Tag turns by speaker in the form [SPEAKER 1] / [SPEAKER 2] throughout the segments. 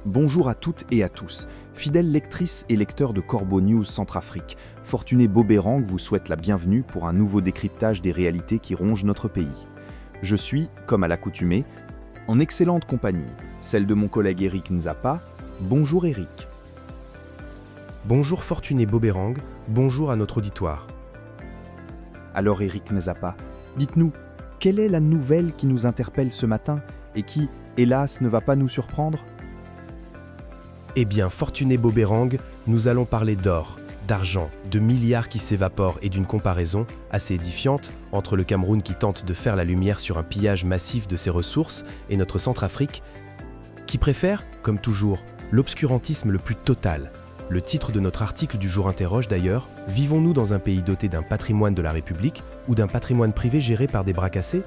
[SPEAKER 1] Bonjour à toutes et à tous. Fidèles lectrices et lecteurs de Corbeau News Centrafrique, Fortuné Boberang vous souhaite la bienvenue pour un nouveau décryptage des réalités qui rongent notre pays. Je suis, comme à l'accoutumée, en excellente compagnie, celle de mon collègue Eric Nzapa. Bonjour Eric.
[SPEAKER 2] Bonjour Fortuné Boberang, bonjour à notre auditoire.
[SPEAKER 1] Alors Eric Nzapa, dites-nous, quelle est la nouvelle qui nous interpelle ce matin et qui, hélas, ne va pas nous surprendre ?
[SPEAKER 2] Eh bien, Fortuné Boberang, nous allons parler d'or, d'argent, de milliards qui s'évaporent et d'une comparaison assez édifiante entre le Cameroun qui tente de faire la lumière sur un pillage massif de ses ressources et notre Centrafrique qui préfère, comme toujours, l'obscurantisme le plus total. Le titre de notre article du jour interroge d'ailleurs « Vivons-nous dans un pays doté d'un patrimoine de la République ou d'un patrimoine privé géré par des bras cassés ?»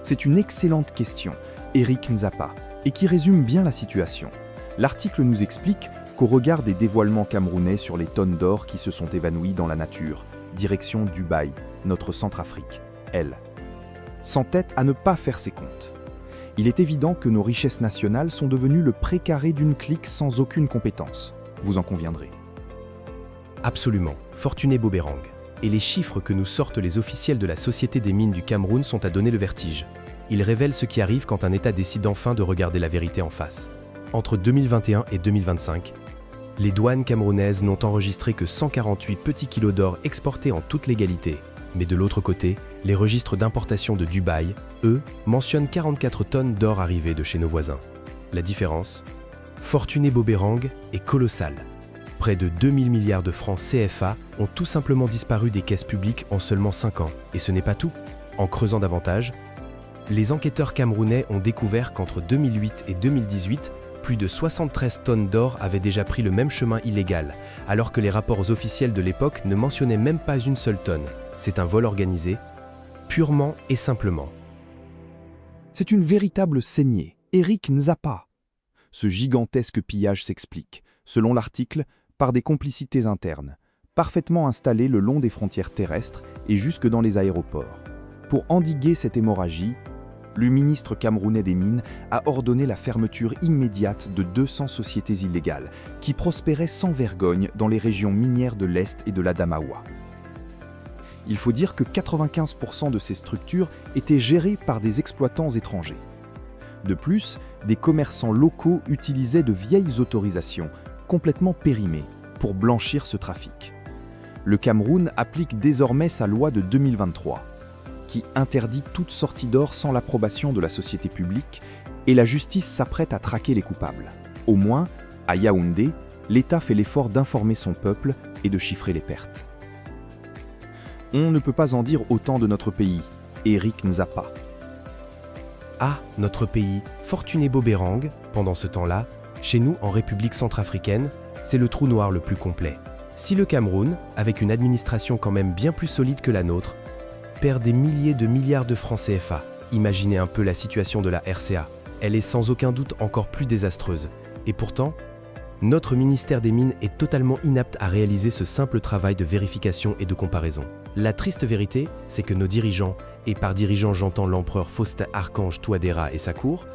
[SPEAKER 1] C'est une excellente question, Eric Nzapa, et qui résume bien la situation. L'article nous explique qu'au regard des dévoilements camerounais sur les tonnes d'or qui se sont évanouies dans la nature, direction Dubaï, notre Centrafrique, elle, s'entête à ne pas faire ses comptes. Il est évident que nos richesses nationales sont devenues le précaré d'une clique sans aucune compétence. Vous en conviendrez.
[SPEAKER 2] Absolument, Fortuné Boberang. Et les chiffres que nous sortent les officiels de la Société des mines du Cameroun sont à donner le vertige. Ils révèlent ce qui arrive quand un État décide enfin de regarder la vérité en face. Entre 2021 et 2025, les douanes camerounaises n'ont enregistré que 148 petits kilos d'or exportés en toute légalité. Mais de l'autre côté, les registres d'importation de Dubaï, eux, mentionnent 44 tonnes d'or arrivées de chez nos voisins. La différence ? Fortuné Boberang est colossale. Près de 2000 milliards de francs CFA ont tout simplement disparu des caisses publiques en seulement 5 ans. Et ce n'est pas tout. En creusant davantage, les enquêteurs camerounais ont découvert qu'entre 2008 et 2018, plus de 73 tonnes d'or avaient déjà pris le même chemin illégal, alors que les rapports officiels de l'époque ne mentionnaient même pas une seule tonne. C'est un vol organisé, purement et simplement.
[SPEAKER 1] C'est une véritable saignée, Eric Nzapa. Ce gigantesque pillage s'explique, selon l'article, par des complicités internes, parfaitement installées le long des frontières terrestres et jusque dans les aéroports. Pour endiguer cette hémorragie, le ministre camerounais des Mines a ordonné la fermeture immédiate de 200 sociétés illégales qui prospéraient sans vergogne dans les régions minières de l'Est et de l'Adamawa. Il faut dire que 95% de ces structures étaient gérées par des exploitants étrangers. De plus, des commerçants locaux utilisaient de vieilles autorisations, complètement périmées, pour blanchir ce trafic. Le Cameroun applique désormais sa loi de 2023, qui interdit toute sortie d'or sans l'approbation de la société publique, et la justice s'apprête à traquer les coupables. Au moins, à Yaoundé, l'État fait l'effort d'informer son peuple et de chiffrer les pertes. On ne peut pas en dire autant de notre pays, Eric Nzapa.
[SPEAKER 2] Ah, notre pays, Fortuné Boberang, pendant ce temps-là, chez nous en République centrafricaine, c'est le trou noir le plus complet. Si le Cameroun, avec une administration quand même bien plus solide que la nôtre, perd des milliers de milliards de francs CFA. Imaginez un peu la situation de la RCA. Elle est sans aucun doute encore plus désastreuse. Et pourtant, notre ministère des Mines est totalement inapte à réaliser ce simple travail de vérification et de comparaison. La triste vérité, c'est que nos dirigeants, et par dirigeants j'entends l'empereur Faustin Archange Touadéra et sa cour,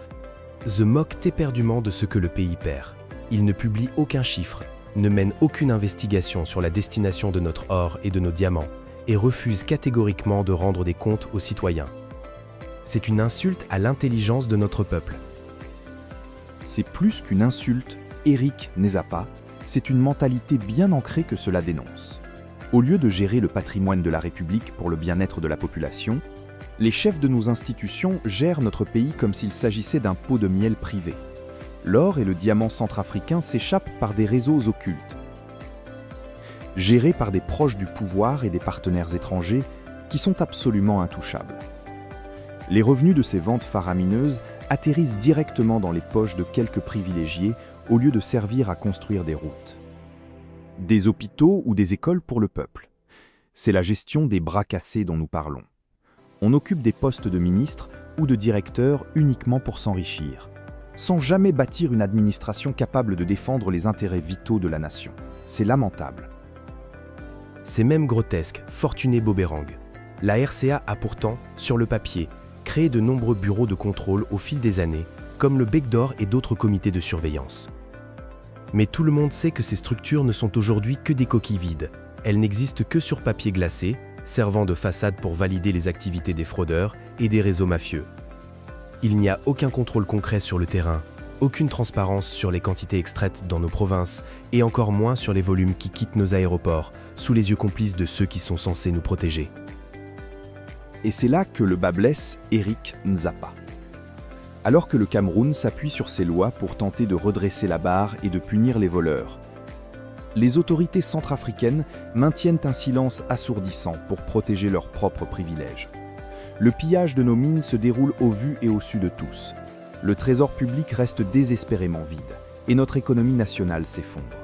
[SPEAKER 2] se moquent éperdument de ce que le pays perd. Ils ne publient aucun chiffre, ne mènent aucune investigation sur la destination de notre or et de nos diamants, et refuse catégoriquement de rendre des comptes aux citoyens. C'est une insulte à l'intelligence de notre peuple.
[SPEAKER 1] C'est plus qu'une insulte, Eric Nzapa, c'est une mentalité bien ancrée que cela dénonce. Au lieu de gérer le patrimoine de la République pour le bien-être de la population, les chefs de nos institutions gèrent notre pays comme s'il s'agissait d'un pot de miel privé. L'or et le diamant centrafricain s'échappent par des réseaux occultes, gérés par des proches du pouvoir et des partenaires étrangers qui sont absolument intouchables. Les revenus de ces ventes faramineuses atterrissent directement dans les poches de quelques privilégiés au lieu de servir à construire des routes, des hôpitaux ou des écoles pour le peuple. C'est la gestion des bras cassés dont nous parlons. On occupe des postes de ministres ou de directeurs uniquement pour s'enrichir, sans jamais bâtir une administration capable de défendre les intérêts vitaux de la nation. C'est lamentable.
[SPEAKER 2] C'est même grotesque, Fortuné Booberang. La RCA a pourtant, sur le papier, créé de nombreux bureaux de contrôle au fil des années, comme le Bec d'Or et d'autres comités de surveillance. Mais tout le monde sait que ces structures ne sont aujourd'hui que des coquilles vides. Elles n'existent que sur papier glacé, servant de façade pour valider les activités des fraudeurs et des réseaux mafieux. Il n'y a aucun contrôle concret sur le terrain, aucune transparence sur les quantités extraites dans nos provinces et encore moins sur les volumes qui quittent nos aéroports, sous les yeux complices de ceux qui sont censés nous protéger.
[SPEAKER 1] Et c'est là que le bas blesse Eric Nzapa. Alors que le Cameroun s'appuie sur ses lois pour tenter de redresser la barre et de punir les voleurs, les autorités centrafricaines maintiennent un silence assourdissant pour protéger leurs propres privilèges. Le pillage de nos mines se déroule au vu et au su de tous. Le trésor public reste désespérément vide et notre économie nationale s'effondre.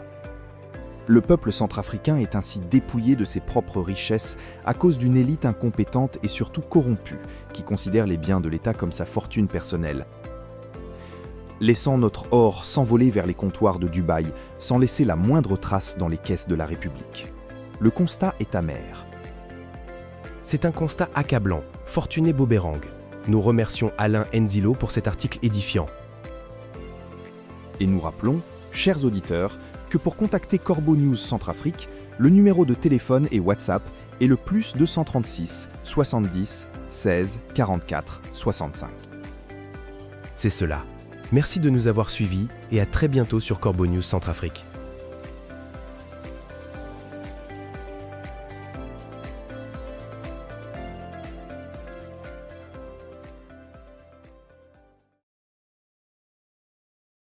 [SPEAKER 1] Le peuple centrafricain est ainsi dépouillé de ses propres richesses à cause d'une élite incompétente et surtout corrompue qui considère les biens de l'État comme sa fortune personnelle, laissant notre or s'envoler vers les comptoirs de Dubaï sans laisser la moindre trace dans les caisses de la République. Le constat est amer.
[SPEAKER 2] C'est un constat accablant, Fortuné Booberang. Nous remercions Alain Enzilo pour cet article édifiant.
[SPEAKER 1] Et nous rappelons, chers auditeurs, que pour contacter Corbeau News Centrafrique, le numéro de téléphone et WhatsApp est le +236 70 16 44 65.
[SPEAKER 2] C'est cela. Merci de nous avoir suivis et à très bientôt sur Corbeau News Centrafrique.